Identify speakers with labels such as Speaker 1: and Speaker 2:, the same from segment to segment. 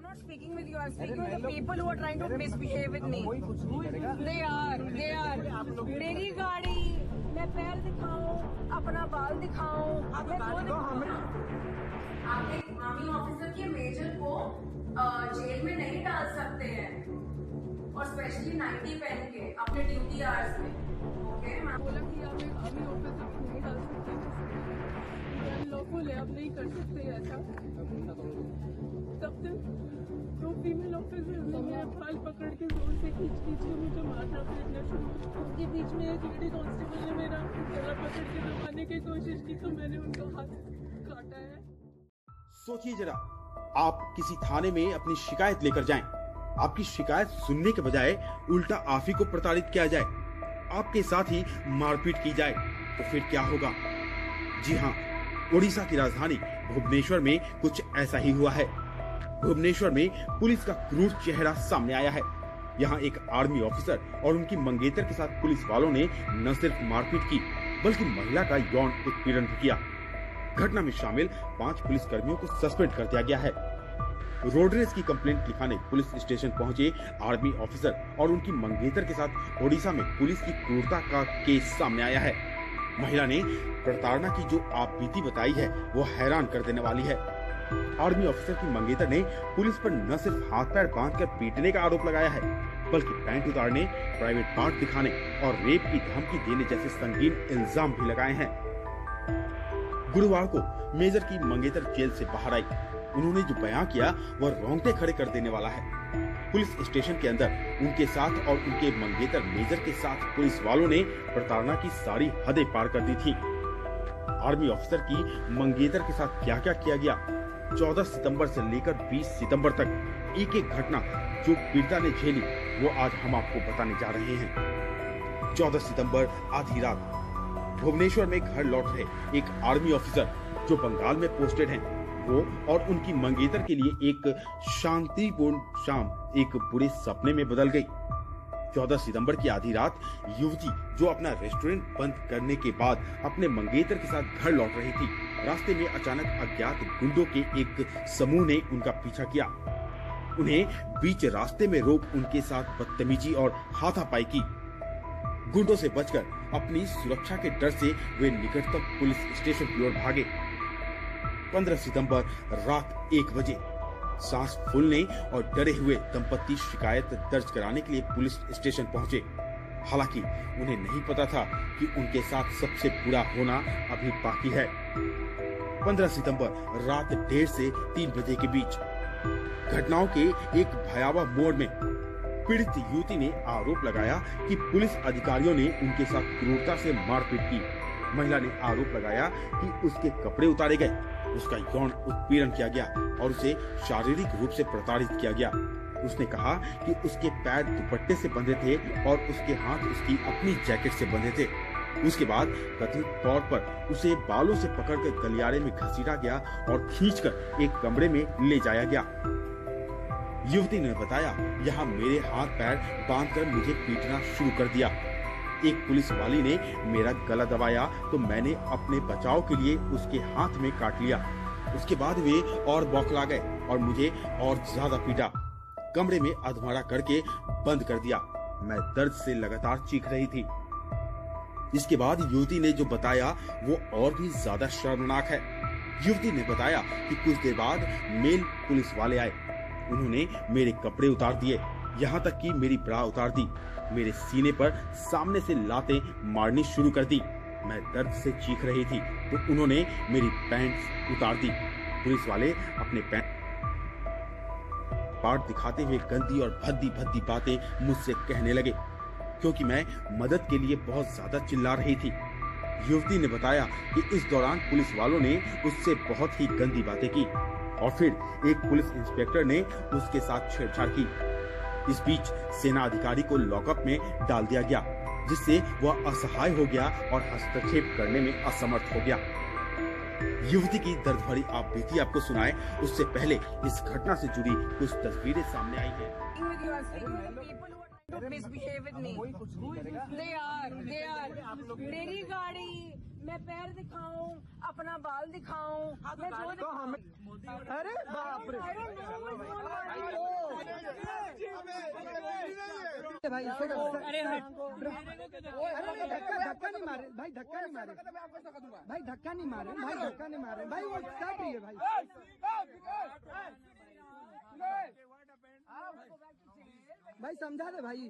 Speaker 1: not speaking with you. I'm speaking with the people who are trying to misbehave with me. They are. मेरी गाड़ी, मैं पैर दिखाऊं, अपना बाल दिखाऊं, मैं खुद आप एक आर्मी ऑफिसर के मेजर को जेल में नहीं डाल सकते हैं, और स्पेशली 90 पहन के अपने ड्यूटी आवर्स में। ओके, मैं बोला कि आप एक आर्मी ऑफिसर को नहीं डाल सकते, लॉफुल है, आप नहीं कर सकते ऐसा। तब तक तो फीमेल ऑफिसर ने मेरा बाल पकड़ के जोर से खींच के मुझे मारना पीटना शुरू। उनके बीच में एक लेडी कांस्टेबल ने मेरा गला पकड़ के दबाने की कोशिश की, तो मैंने उनका हाथ काटा है।
Speaker 2: सोचिए जरा, आप किसी थाने में अपनी शिकायत लेकर जाएं, आपकी शिकायत सुनने के बजाय उल्टा आप ही को प्रताड़ित किया जाए, आपके साथ ही मारपीट की जाए, तो फिर क्या होगा? जी हाँ, ओडिशा की राजधानी भुवनेश्वर में कुछ ऐसा ही हुआ है। भुवनेश्वर में पुलिस का क्रूर चेहरा सामने आया है। यहाँ एक आर्मी ऑफिसर और उनकी मंगेतर के साथ पुलिस वालों ने न सिर्फ मारपीट की, बल्कि महिला का यौन उत्पीड़न भी किया। घटना में शामिल 5 पुलिस कर्मियों को सस्पेंड कर दिया गया है। रोड रेज की कंप्लेंट लिखाने पुलिस स्टेशन पहुंचे आर्मी ऑफिसर और उनकी मंगेतर के साथ ओडिशा में पुलिस की क्रूरता का केस सामने आया है। महिला ने प्रताड़ना की जो आपबीती बताई है वो हैरान कर देने वाली है। आर्मी ऑफिसर की मंगेतर ने पुलिस पर न सिर्फ हाथ पैर बांधकर पीटने का आरोप लगाया है, बल्कि पैंट उतारने, प्राइवेट पार्ट दिखाने और रेप की धमकी देने जैसे संगीन इल्जाम भी लगाए हैं। गुरुवार को मेजर की मंगेतर जेल से बाहर आई। उन्होंने जो बयां किया वह रोंगटे खड़े कर देने वाला है। पुलिस स्टेशन के अंदर उनके साथ और उनके मंगेतर मेजर के साथ पुलिस वालों ने प्रताड़ना की सारी हदें पार कर दी थी। आर्मी ऑफिसर की मंगेतर के साथ क्या क्या किया गया, 14 सितंबर से लेकर 20 सितंबर तक एक एक घटना जो पीड़िता ने झेली वो आज हम आपको बताने जा रहे हैं। 14 सितंबर आधी रात भुवनेश्वर में घर लौट रहे एक आर्मी ऑफिसर जो बंगाल में पोस्टेड हैं, वो और उनकी मंगेतर के लिए एक शांतिपूर्ण शाम एक बुरे सपने में बदल गई। 14 सितंबर की आधी रात युवती जो अपना रेस्टोरेंट बंद करने के बाद अपने मंगेतर के साथ घर लौट रही थी, रास्ते में अचानक अज्ञात गुंडों के एक समूह ने उनका पीछा किया। उन्हें बीच रास्ते में रोक उनके साथ बदतमीजी और हाथापाई की। गुंडों से बचकर अपनी सुरक्षा के डर से वे निकटतम पुलिस स्टेशन की ओर भागे। 15 सितंबर रात 1 बजे सांस फूलने और डरे हुए दंपति शिकायत दर्ज कराने के लिए पुलिस स्टेशन पहुंचे। हालांकि उन्हें नहीं पता था कि उनके साथ सबसे बुरा होना अभी बाकी है। 15 सितंबर रात 1:30 से 3 बजे के बीच घटनाओं के एक भयावह मोड़ में पीड़ित युवती ने आरोप लगाया कि पुलिस अधिकारियों ने उनके साथ क्रूरता से मारपीट की। महिला ने आरोप लगाया कि उसके कपड़े उतारे गए, उसका यौन उत्पीड़न किया गया और उसे शारीरिक रूप से प्रताड़ित किया गया। उसने कहा कि उसके पैर दुपट्टे से बंधे थे और उसके हाथ उसकी अपनी जैकेट से बंधे थे। उसके बाद कथित तौर पर उसे बालों से पकड़कर गलियारे में घसीटा गया और खींचकर एक कमरे में ले जाया गया। युवती ने बताया, यहाँ मेरे हाथ पैर बांधकर मुझे पीटना शुरू कर दिया। एक पुलिस वाली ने मेरा गला दबाया तो मैंने अपने बचाव के लिए उसके हाथ में काट लिया। उसके बाद वे और बौखला गए और मुझे और ज्यादा पीटा। कमरे में अधमरा करके बंद कर दिया। मैं दर्द से लगातार चीख रही थी। इसके बाद युवती ने जो बताया वो और भी ज्यादा शर्मनाक है। युवती ने बताया कि कुछ देर बाद मेल पुलिस वाले आए। उन्होंने मेरे कपड़े उतार दिए, यहाँ तक कि मेरी ब्रा उतार दी। मेरे सीने पर सामने से लातें मारनी शुरू कर दी। मैं दर्द से चीख रही थी तो उन्होंने मेरी पैंट उतार दी। पुलिस वाले अपने पैंट पार्ट दिखाते हुए गंदी और भद्दी भद्दी बातें मुझसे कहने लगे, क्योंकि मैं मदद के लिए बहुत ज्यादा चिल्ला रही थी। युवती ने बताया कि इस दौरान पुलिस वालों ने उससे बहुत ही गंदी बातें की और फिर एक पुलिस इंस्पेक्टर ने उसके साथ छेड़छाड़ की। इस बीच सेना अधिकारी को लॉकअप में डाल दिया गया, जिससे वह असहाय हो गया और हस्तक्षेप करने में असमर्थ हो गया। युवती की दर्द भरी आपबीती आपको सुनाए उससे पहले इस घटना से जुड़ी कुछ तस्वीरें सामने आई हैं।
Speaker 1: मेरी गाड़ी, मैं पैर दिखाऊं, अपना बाल दिखाऊं, मैं
Speaker 3: अरे बाप रे। भाई अरे धक्का नहीं मारे भाई, धक्का नहीं मारे भाई, धक्का नहीं मारे भाई, धक्का नहीं मारे भाई, वो सब रही है भाई। भाई समझा दे भाई।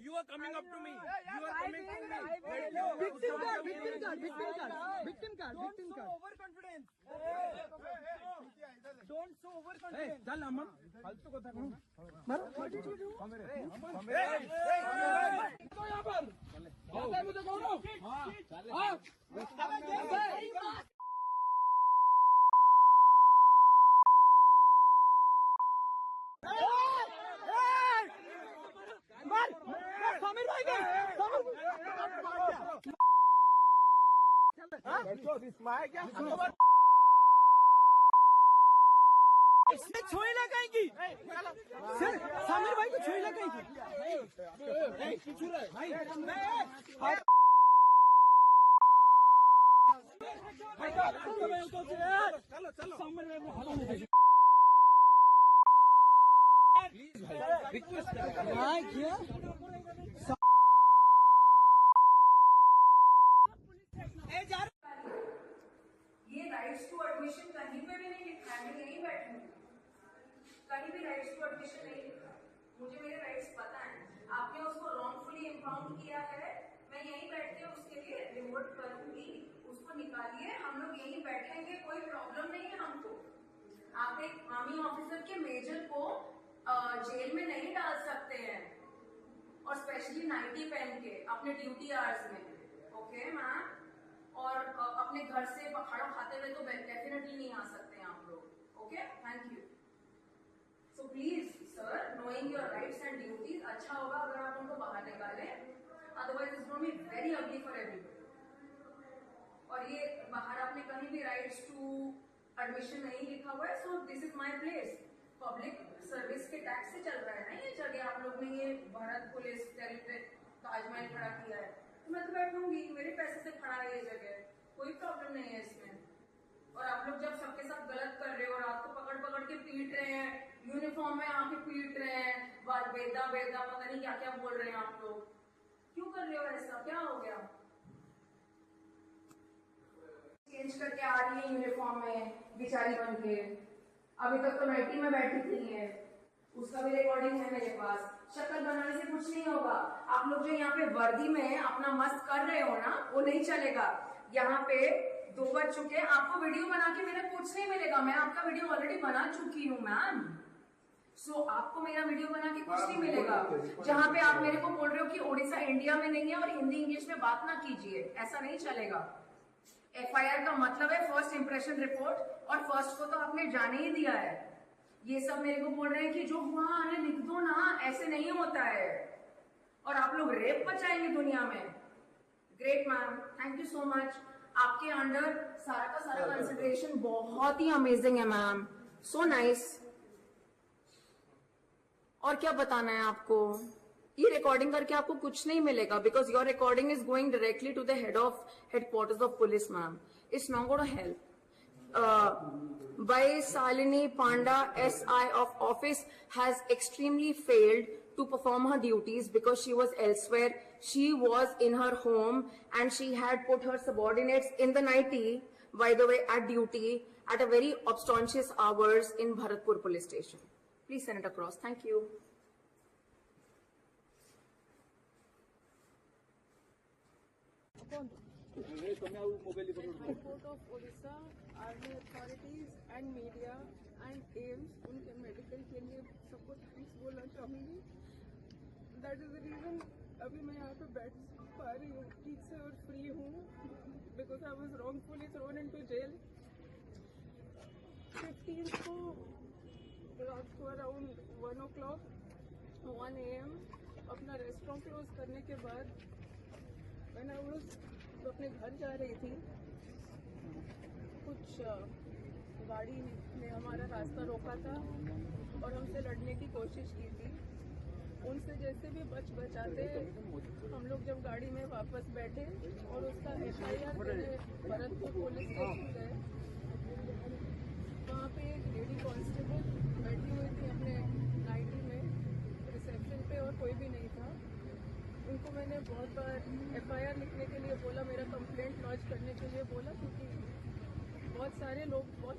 Speaker 4: You are coming up to me. You are coming to me.
Speaker 3: Victim card.
Speaker 4: Overconfidence. Don't show overconfidence.
Speaker 3: चल अमन
Speaker 4: फालतू को था तो यहाँ पर आता है मुझे कौन समीर भाई क्या
Speaker 3: छोड़ी लगाएंगी समीर भाई को, छोड़ी लगाएंगी
Speaker 4: चलो
Speaker 1: ये राइट्स टू एडमिशन कहीं पे भी नहीं लिखा है, मैं यहीं बैठी हूँ, कहीं भी राइट्स टू एडमिशन नहीं लिखा। मुझे मेरे राइट्स पता है, आपने उसको रॉन्गफुली इम्पाउंड किया है, मैं यहीं बैठ के उसके लिए रिपोर्ट करूंगी, उसको निकालिए, हम लोग यहीं बैठेंगे, कोई प्रॉब्लम नहीं है हमको। आप एक आर्मी ऑफिसर के मेजर को जेल में नहीं डाल सकते हैं, और स्पेशली नाइटी पहन के अपने ड्यूटी आवर्स में। ओके मैम, और अपने घर से खाना खाते हुए तो डेफिनेटली नहीं आ सकते हैं आप लोग। Okay, thank you. So please sir, knowing your rights and duties, अच्छा होगा अगर आप उनको बाहर निकालें, otherwise it's going to be very ugly for everybody. और ये बाहर आपने कहीं भी राइट्स टू एडमिशन नहीं लिखा हुआ है, so this is my place. Public service के टैक्स से चल रहा है ना ये जगह, आप लोग ने ये भारत पुलिस टेरिटरी ताजमहल खड़ा किया है, तो मैं तो बैठूंगी, मेरे पैसे से खड़ा है ये जगह, कोई प्रॉब्लम नहीं है इसमें। और आप लोग जब सबके साथ गलत कर रहे हो और आपको पकड़ पकड़ के पीट रहे हैं, यूनिफॉर्म में आके पीट रहे हैं, बात बेदा पता नहीं क्या क्या बोल रहे हैं आप लोग, क्यों कर रहे हो ऐसा, क्या हो गया? चेंज करके आ रही है यूनिफॉर्म में बेचारी बन के, अभी तक तो नाइटी में बैठी थी है, उसका भी रिकॉर्डिंग है मेरे पास। शक्ल बनाने से कुछ नहीं होगा, आप लोग जो यहाँ पे वर्दी में अपना मस्त कर रहे हो ना, वो नहीं चलेगा। यहाँ पे 2 बज चुके हैं, आपको वीडियो बना के मेरा कुछ नहीं मिलेगा, मैं आपका वीडियो ऑलरेडी बना चुकी हूँ मैम। सो आपको मेरा वीडियो बना के कुछ नहीं मिलेगा, जहाँ पे आप मेरे को बोल रहे हो कि ओडिशा इंडिया में नहीं है और हिंदी इंग्लिश में बात ना कीजिए, ऐसा नहीं चलेगा। FIR का मतलब है फर्स्ट इंप्रेशन रिपोर्ट, और फर्स्ट को तो आपने जाने ही दिया है। ये सब मेरे को बोल रहे हैं कि जो हुआ अरे लिख दो ना, ऐसे नहीं होता है, और आप लोग रेप बचाएंगे दुनिया में। Great ma'am, thank you so much. आपके अंडर सारा का सारा कंसिडरेशन बहुत ही अमेजिंग है मैम, सो नाइस। और क्या बताना है आपको, ये रिकॉर्डिंग करके आपको कुछ नहीं मिलेगा, because your recording is going directly to the headquarters of police ma'am, it's not gonna help. By Salini Panda, SI of office, has extremely failed to perform her duties because she was elsewhere. She was in her home and she had put her subordinates in the nighty, by the way, at duty at a very obnoxious hours in Bharatpur police station. Please send it across. Thank you.
Speaker 5: High Court of Odisha, Army authorities and media and AIMS, उनके medical के लिए सबको thanks बोलना चाहूँगी। That is the reason अभी मैं यहाँ पे बैठ पा रही हूँ ठीक से और फ्री हूँ, because I was wrongfully thrown into jail. 15 को रात को अराउंड 1 AM अपना रेस्टोरेंट क्लोज करने के बाद मैं तो अपने घर जा रही थी, कुछ गाड़ी ने हमारा रास्ता रोका था और हमसे लड़ने की कोशिश की थी। उनसे जैसे भी बचाते हम लोग जब गाड़ी में वापस बैठे और उसका FIR देने भरतपुर पुलिस स्टेशन गए, वहाँ पे एक लेडी कांस्टेबल बैठी हुई थी अपने नाइटी में रिसेप्शन पे और कोई भी नहीं था। उनको मैंने बहुत बार FIR लिखने के लिए बोला, मेरा कंप्लेंट लॉन्च करने के लिए बोला, क्योंकि बहुत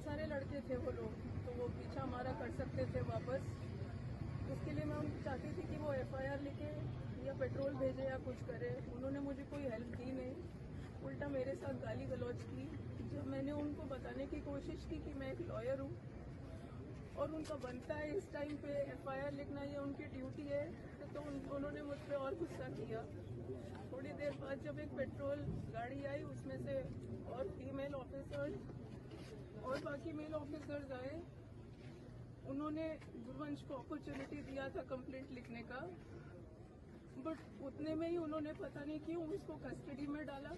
Speaker 5: सारे लड़के थे वो लोग, तो वो पीछा हमारा कर सकते थे वापस। उसके लिए मैं उनको चाहती थी कि वो FIR लिखे या पेट्रोल भेजे या कुछ करे। उन्होंने मुझे कोई हेल्प दी नहीं, उल्टा मेरे साथ गाली गलौज की। जब मैंने उनको बताने की कोशिश की कि मैं एक लॉयर हूँ और उनका बनता है इस टाइम पे FIR लिखना, ये उनकी ड्यूटी है, तो उन्होंने मुझ पर और गुस्सा किया। थोड़ी देर बाद जब एक पेट्रोल गाड़ी आई, उसमें से और फीमेल ऑफिसर्स और बाकी मेल ऑफिसर्स आए। उन्होंने गुरवंश को अपॉर्चुनिटी दिया था कंप्लेंट लिखने का, बट उतने में ही उन्होंने पता नहीं क्यों उसको कस्टडी में डाला।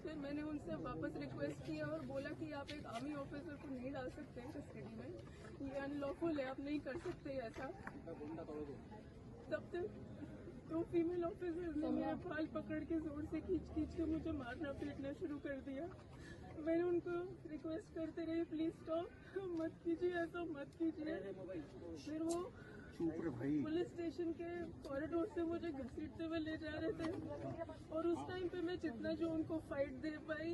Speaker 5: फिर मैंने उनसे वापस रिक्वेस्ट किया और बोला कि आप एक आर्मी ऑफिसर को नहीं डाल सकते हैं कस्टडी में, ये अनलॉफुल है, आप नहीं कर सकते ऐसा। तब तक तो फीमेल ऑफिसर ने मेरे बाल पकड़ के जोर से खींच के मुझे मारना पीटना शुरू कर दिया। मैंने उनको रिक्वेस्ट करते रही, प्लीज स्टॉप, मत कीजिए ऐसा, मत कीजिए। फिर वो पुलिस स्टेशन के कॉरिडोर से मुझे घसीटते हुए ले जा रहे थे और उस टाइम पे मैं जितना जो उनको फाइट दे पाई,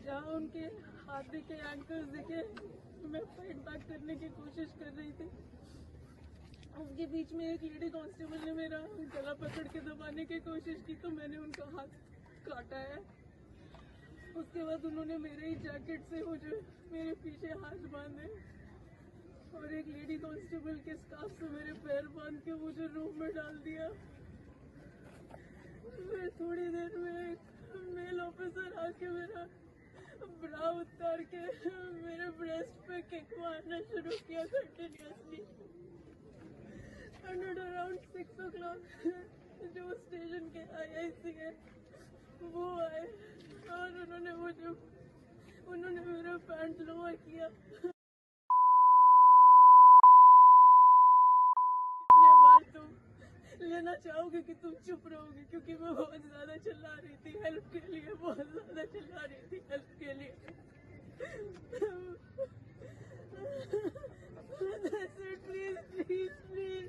Speaker 5: जहाँ उनके हाथ दिखे, एंकल्स दिखे, मैं फाइट बैक करने की कोशिश कर रही थी। उसके बीच में एक लेडी कांस्टेबल ने मेरा गला पकड़ के दबाने की कोशिश की, तो मैंने उनका हाथ काटा है। उसके बाद उन्होंने मेरे ही जैकेट से मुझे मेरे पीछे हाथ बांधे और एक लेडी कांस्टेबल के स्कार्फ से मेरे पैर बांध के मुझे रूम में डाल दिया। फिर थोड़ी देर में मेल ऑफिसर आके मेरा ब्रा उतार के मेरे ब्रेस्ट पे किक मारना शुरू किया कंटिन्यूसली। एंड अराउंड 6 o'clock जो स्टेशन के IIC है वो आए और उन्होंने मेरा पैंट लोअर किया। इतने बार तुम लेना चाहोगे कि तुम चुप रहोगे, क्योंकि मैं बहुत ज्यादा चिल्ला रही थी हेल्प के लिए, बहुत ज्यादा चिल्ला रही थी हेल्प के लिए। Please please please.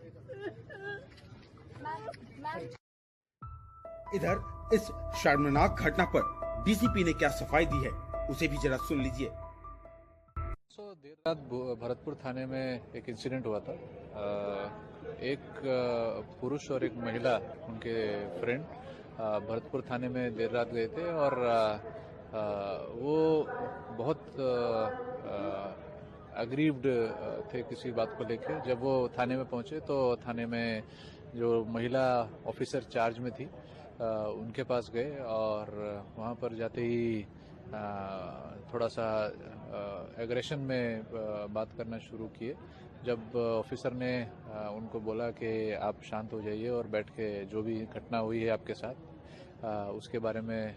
Speaker 2: इधर इस शर्मनाक घटना पर DCP ने क्या सफाई दी है, उसे भी जरा सुन लीजिए।
Speaker 6: देर रात भरतपुर थाने में एक इंसिडेंट हुआ था। एक पुरुष और एक महिला, उनके फ्रेंड भरतपुर थाने में देर रात गए थे और वो बहुत अग्रीव्ड थे किसी बात को लेके। जब वो थाने में पहुंचे तो थाने में जो महिला ऑफिसर चार्ज में थी उनके पास गए और वहाँ पर जाते ही थोड़ा सा एग्रेशन में बात करना शुरू किए। जब ऑफिसर ने उनको बोला कि आप शांत हो जाइए और बैठ के जो भी घटना हुई है आपके साथ उसके बारे में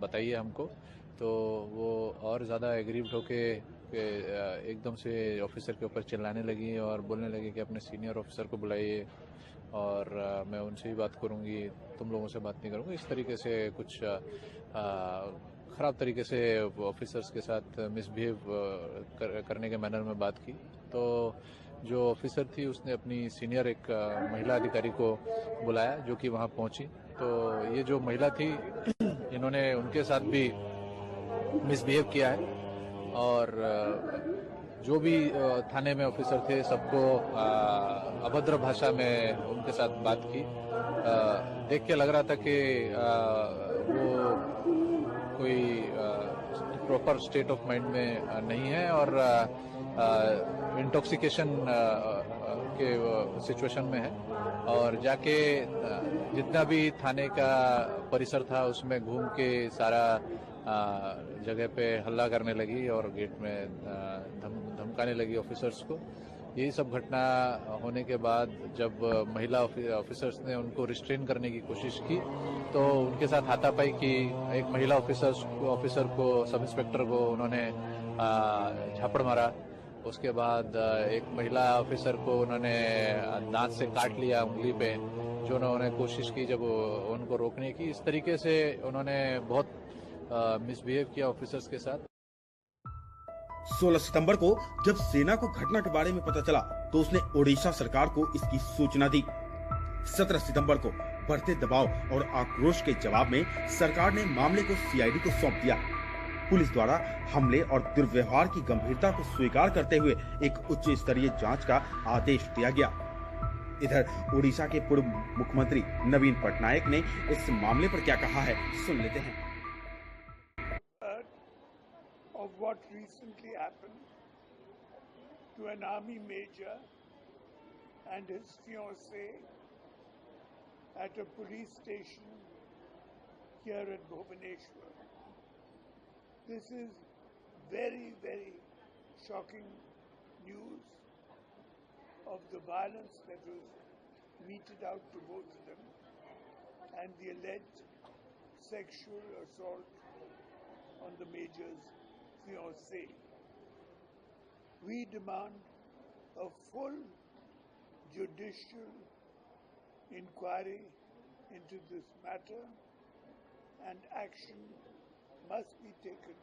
Speaker 6: बताइए हमको, तो वो और ज़्यादा एग्रीव्ड होके एकदम से ऑफिसर के ऊपर चिल्लाने लगी और बोलने लगी कि अपने सीनियर ऑफिसर को बुलाइए और मैं उनसे ही बात करूंगी, तुम लोगों से बात नहीं करूंगी। इस तरीके से कुछ ख़राब तरीके से ऑफिसर्स के साथ मिसबिहेव करने के मैनर में बात की। तो जो ऑफिसर थी उसने अपनी सीनियर एक महिला अधिकारी को बुलाया जो कि वहाँ पहुंची। तो ये जो महिला थी इन्होंने उनके साथ भी मिसबिहेव किया है और जो भी थाने में ऑफिसर थे सबको अभद्र भाषा में उनके साथ बात की। देख के लग रहा था कि वो कोई प्रॉपर स्टेट ऑफ माइंड में नहीं है और इंटॉक्सिकेशन के सिचुएशन में है। और जाके जितना भी थाने का परिसर था उसमें घूम के सारा जगह पे हल्ला करने लगी और गेट में धमकाने लगी ऑफिसर्स को। यही सब घटना होने के बाद जब महिला ऑफिसर्स ने उनको रिस्ट्रेन करने की कोशिश की तो उनके साथ हाथापाई की। एक महिला ऑफिसर को सब इंस्पेक्टर को उन्होंने झापड़ मारा उसके बाद एक महिला ऑफिसर को उन्होंने दांत से काट लिया उंगली पे, जो उन्होंने कोशिश की जब उनको रोकने की। इस तरीके से उन्होंने बहुत मिसबिहेव किया ऑफिसर्स के साथ।
Speaker 2: 16 सितंबर को जब सेना को घटना के बारे में पता चला तो उसने ओडिशा सरकार को इसकी सूचना दी। 17 सितंबर को बढ़ते दबाव और आक्रोश के जवाब में सरकार ने मामले को सीआईडी को सौंप दिया। पुलिस द्वारा हमले और दुर्व्यवहार की गंभीरता को स्वीकार करते हुए एक उच्च स्तरीय जांच का आदेश दिया गया। इधर ओडिशा के पूर्व मुख्यमंत्री नवीन पटनायक ने इस मामले पर क्या कहा है, सुन लेते हैं।
Speaker 7: Of what recently happened to an army major and his fiancée at a police station here at Bhubaneswar. This is very, very shocking news of the violence that was meted out to both of them and the alleged sexual assault on the major's fiancée. We demand a full judicial inquiry into this matter and action must be taken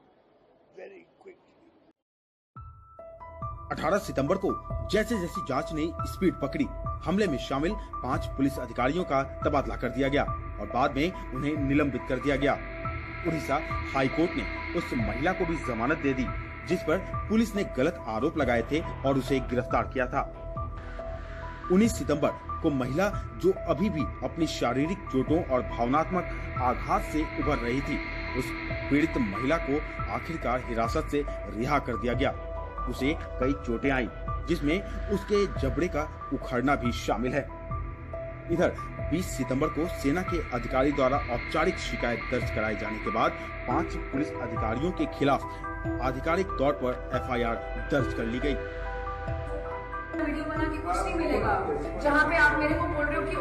Speaker 7: very quickly.
Speaker 2: 18 सितंबर को जैसे जैसी जांच ने speed पकड़ी, हमले में शामिल 5 police अधिकारियों का तबादला कर दिया गया और बाद में उन्हें निलंबित कर दिया गया। उड़ीसा हाई कोर्ट ने उस महिला को भी जमानत दे दी जिस पर पुलिस ने गलत आरोप लगाए थे और उसे गिरफ्तार किया था। 19 सितंबर को महिला जो अभी भी अपनी शारीरिक चोटों और भावनात्मक आघात से उभर रही थी, उस पीड़ित महिला को आखिरकार हिरासत से रिहा कर दिया गया। उसे कई चोटें आईं, जिसमें उसके जबड़े का उखड़ना भी शामिल है। इधर 20 सितंबर को सेना के अधिकारी द्वारा औपचारिक शिकायत दर्ज कराए जाने के बाद 5 पुलिस अधिकारियों के खिलाफ आधिकारिक तौर पर एफआईआर दर्ज कर ली गई।
Speaker 1: वीडियो बना के कुछ नहीं मिलेगा। जहाँ पे आप मेरे को बोल रहे हो कि